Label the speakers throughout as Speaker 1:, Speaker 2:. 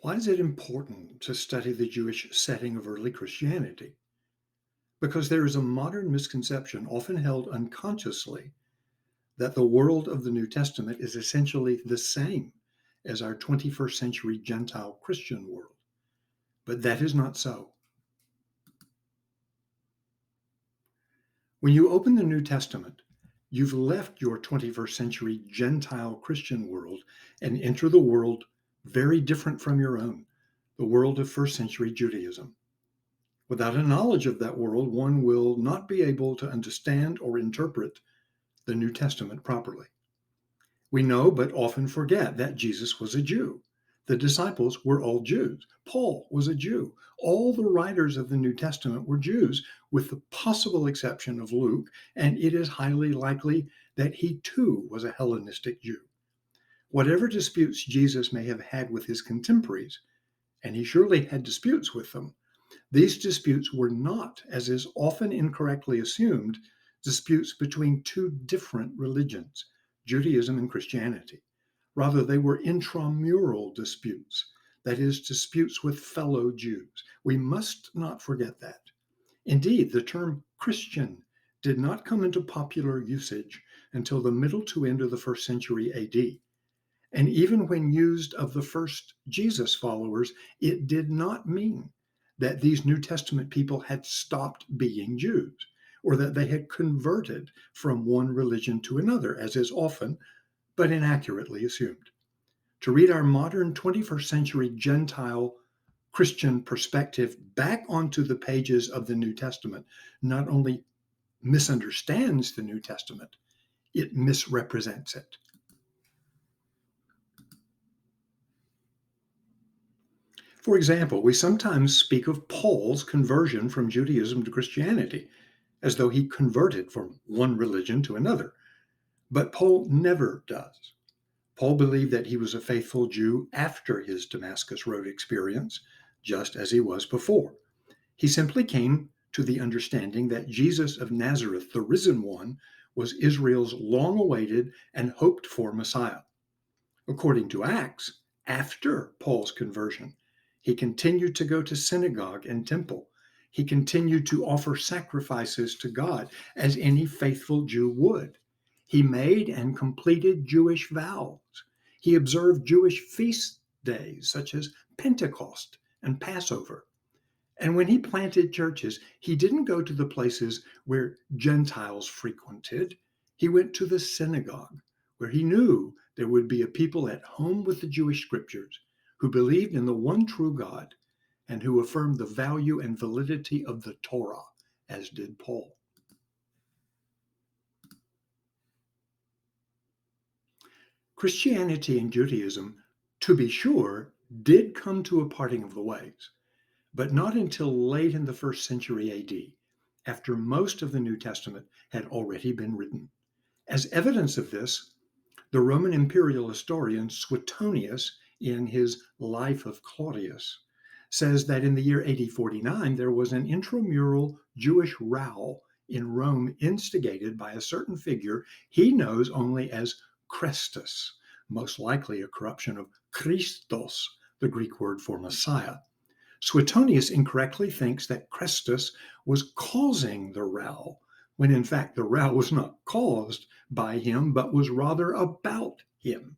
Speaker 1: Why is it important to study the Jewish setting of early Christianity? Because there is a modern misconception, often held unconsciously, that the world of the New Testament is essentially the same as our 21st century Gentile Christian world. But that is not so. When you open the New Testament, you've left your 21st century Gentile Christian world and enter the world very different from your own, the world of first century Judaism. Without a knowledge of that world, one will not be able to understand or interpret the New Testament properly. We know, but often forget, that Jesus was a Jew. The disciples were all Jews. Paul was a Jew. All the writers of the New Testament were Jews, with the possible exception of Luke, and it is highly likely that he too was a Hellenistic Jew. Whatever disputes Jesus may have had with his contemporaries, and he surely had disputes with them, these disputes were not, as is often incorrectly assumed, disputes between two different religions, Judaism and Christianity. Rather, they were intramural disputes, that is, disputes with fellow Jews. We must not forget that. Indeed, the term Christian did not come into popular usage until the middle to end of the first century AD. And even when used of the first Jesus followers, it did not mean that these New Testament people had stopped being Jews or that they had converted from one religion to another, as is often but inaccurately assumed. To read our modern 21st century Gentile Christian perspective back onto the pages of the New Testament not only misunderstands the New Testament, it misrepresents it. For example, we sometimes speak of Paul's conversion from Judaism to Christianity as though he converted from one religion to another. But Paul never does. Paul believed that he was a faithful Jew after his Damascus Road experience, just as he was before. He simply came to the understanding that Jesus of Nazareth, the risen one, was Israel's long awaited and hoped for Messiah. According to Acts, after Paul's conversion, he continued to go to synagogue and temple. He continued to offer sacrifices to God as any faithful Jew would. He made and completed Jewish vows. He observed Jewish feast days such as Pentecost and Passover. And when he planted churches, he didn't go to the places where Gentiles frequented. He went to the synagogue, where he knew there would be a people at home with the Jewish scriptures who believed in the one true God and who affirmed the value and validity of the Torah, as did Paul. Christianity and Judaism, to be sure, did come to a parting of the ways, but not until late in the first century AD, after most of the New Testament had already been written. As evidence of this, the Roman imperial historian Suetonius, in his Life of Claudius, says that in the year AD 49, there was an intramural Jewish row in Rome instigated by a certain figure he knows only as Chrestus, most likely a corruption of Christos, the Greek word for Messiah. Suetonius incorrectly thinks that Chrestus was causing the row, when in fact the row was not caused by him, but was rather about him.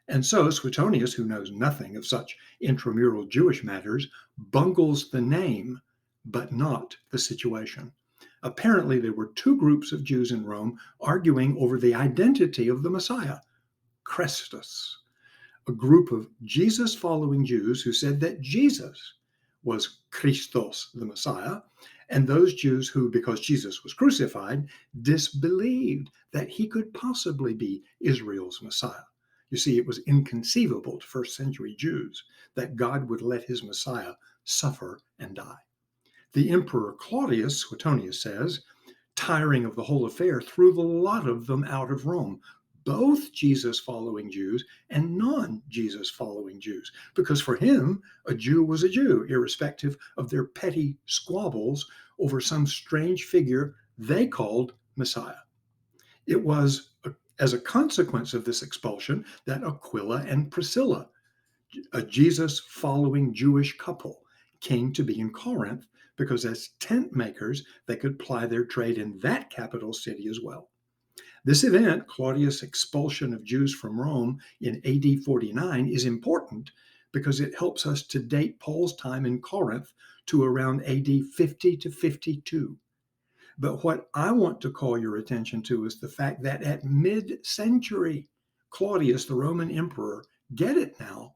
Speaker 1: And so Suetonius, who knows nothing of such intramural Jewish matters, bungles the name, but not the situation. Apparently, there were two groups of Jews in Rome arguing over the identity of the Messiah, Chrestus, a group of Jesus following Jews who said that Jesus was Christos, the Messiah, and those Jews who, because Jesus was crucified, disbelieved that he could possibly be Israel's Messiah. You see, it was inconceivable to first century Jews that God would let his Messiah suffer and die. The Emperor Claudius, Suetonius says, tiring of the whole affair, threw the lot of them out of Rome, both Jesus following Jews and non Jesus following Jews, because for him, a Jew was a Jew, irrespective of their petty squabbles over some strange figure they called Messiah. It was as a consequence of this expulsion that Aquila and Priscilla, A Jesus following Jewish couple came to be in Corinth because, as tent makers, they could ply their trade in that capital city as well. This event, Claudius' expulsion of Jews from Rome in AD 49, is important because it helps us to date Paul's time in Corinth to around AD 50 to 52. But what I want to call your attention to is the fact that at mid-century, Claudius, the Roman emperor, get it now,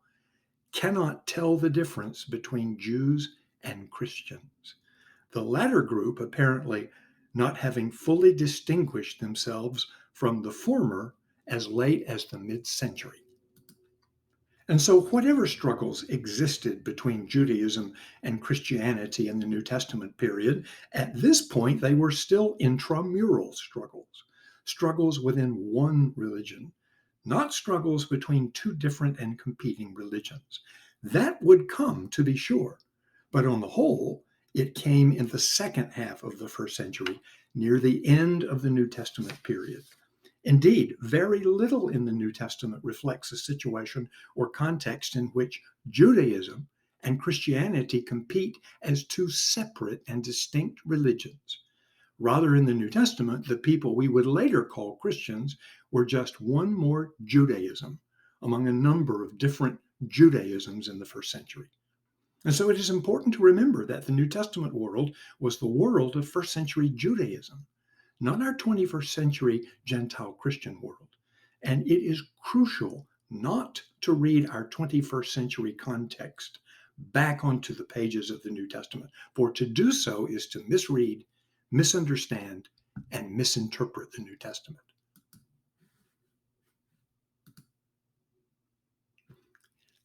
Speaker 1: cannot tell the difference between Jews and Christians. The latter group apparently not having fully distinguished themselves from the former as late as the mid-century. And so, whatever struggles existed between Judaism and Christianity in the New Testament period, at this point they were still intramural struggles, struggles within one religion, not struggles between two different and competing religions. That would come, to be sure, but on the whole, it came in the second half of the first century, near the end of the New Testament period. Indeed, very little in the New Testament reflects a situation or context in which Judaism and Christianity compete as two separate and distinct religions. Rather, in the New Testament, the people we would later call Christians were just one more Judaism among a number of different Judaisms in the first century. And so it is important to remember that the New Testament world was the world of first century Judaism, not our 21st century Gentile Christian world. And it is crucial not to read our 21st century context back onto the pages of the New Testament, for to do so is to misread, misunderstand, and misinterpret the New Testament.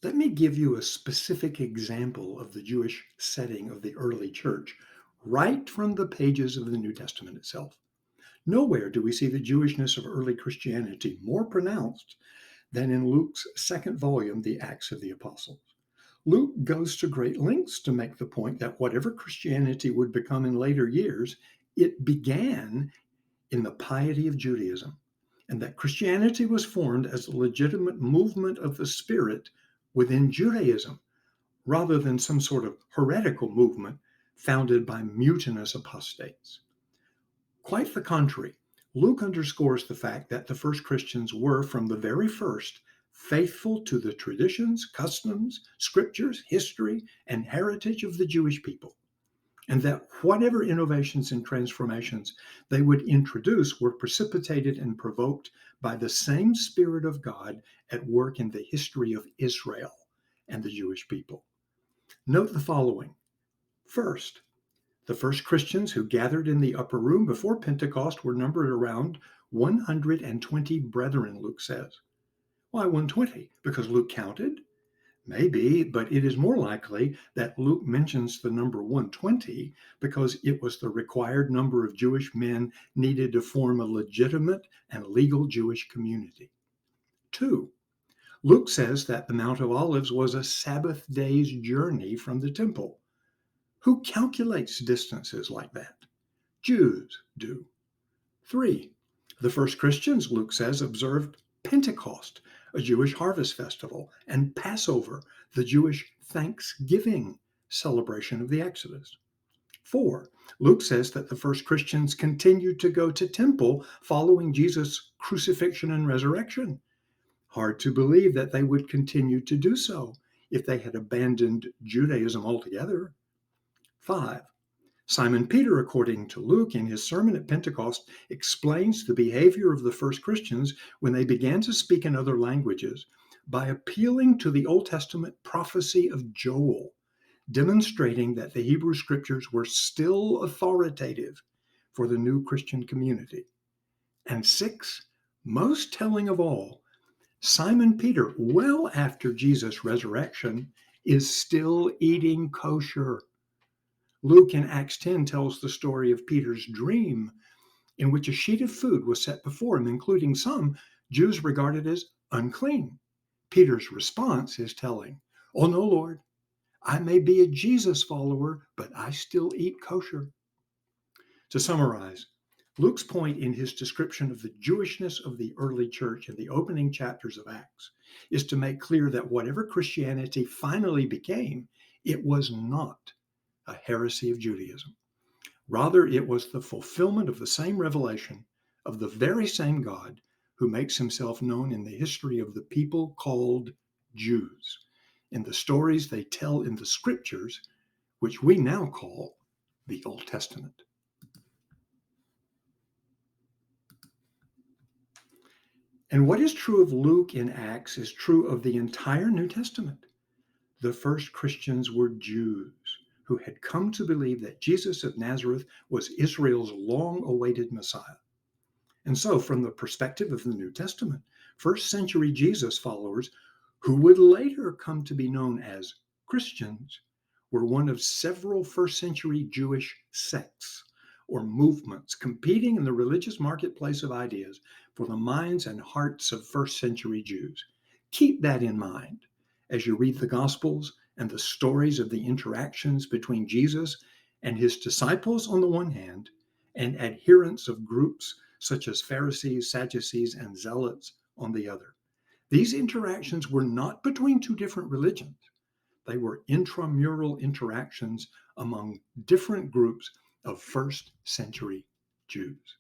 Speaker 1: Let me give you a specific example of the Jewish setting of the early church, right from the pages of the New Testament itself. Nowhere do we see the Jewishness of early Christianity more pronounced than in Luke's second volume, The Acts of the Apostles. Luke goes to great lengths to make the point that whatever Christianity would become in later years, it began in the piety of Judaism, and that Christianity was formed as a legitimate movement of the Spirit within Judaism, rather than some sort of heretical movement founded by mutinous apostates. Quite the contrary, Luke underscores the fact that the first Christians were, from the very first, faithful to the traditions, customs, scriptures, history, and heritage of the Jewish people, and that whatever innovations and transformations they would introduce were precipitated and provoked by the same Spirit of God at work in the history of Israel and the Jewish people. Note the following. First, the first Christians who gathered in the upper room before Pentecost were numbered around 120 brethren, Luke says. Why 120? Because Luke counted? Maybe, but it is more likely that Luke mentions the number 120 because it was the required number of Jewish men needed to form a legitimate and legal Jewish community. 2, Luke says that the Mount of Olives was a Sabbath day's journey from the temple. Who calculates distances like that? Jews do. 3, the first Christians, Luke says, observed Pentecost, a Jewish harvest festival, and Passover, the Jewish Thanksgiving celebration of the Exodus. 4, Luke says that the first Christians continued to go to temple following Jesus' crucifixion and resurrection. Hard to believe that they would continue to do so if they had abandoned Judaism altogether. 5, Simon Peter, according to Luke, in his sermon at Pentecost, explains the behavior of the first Christians when they began to speak in other languages by appealing to the Old Testament prophecy of Joel, demonstrating that the Hebrew scriptures were still authoritative for the new Christian community. And 6, most telling of all, Simon Peter, well after Jesus' resurrection, is still eating kosher. Luke in Acts 10 tells the story of Peter's dream, in which a sheet of food was set before him, including some Jews regarded as unclean. Peter's response is telling, "Oh no, Lord, I may be a Jesus follower, but I still eat kosher." To summarize, Luke's point in his description of the Jewishness of the early church in the opening chapters of Acts is to make clear that whatever Christianity finally became, it was not a heresy of Judaism. Rather, it was the fulfillment of the same revelation of the very same God who makes himself known in the history of the people called Jews, in the stories they tell in the scriptures, which we now call the Old Testament. And what is true of Luke in Acts is true of the entire New Testament. The first Christians were Jews who had come to believe that Jesus of Nazareth was Israel's long-awaited Messiah. And so, from the perspective of the New Testament, first century Jesus followers, who would later come to be known as Christians, were one of several first century Jewish sects or movements competing in the religious marketplace of ideas for the minds and hearts of first century Jews. Keep that in mind as you read the Gospels and the stories of the interactions between Jesus and his disciples on the one hand, and adherents of groups such as Pharisees, Sadducees, and Zealots on the other. These interactions were not between two different religions. They were intramural interactions among different groups of first century Jews.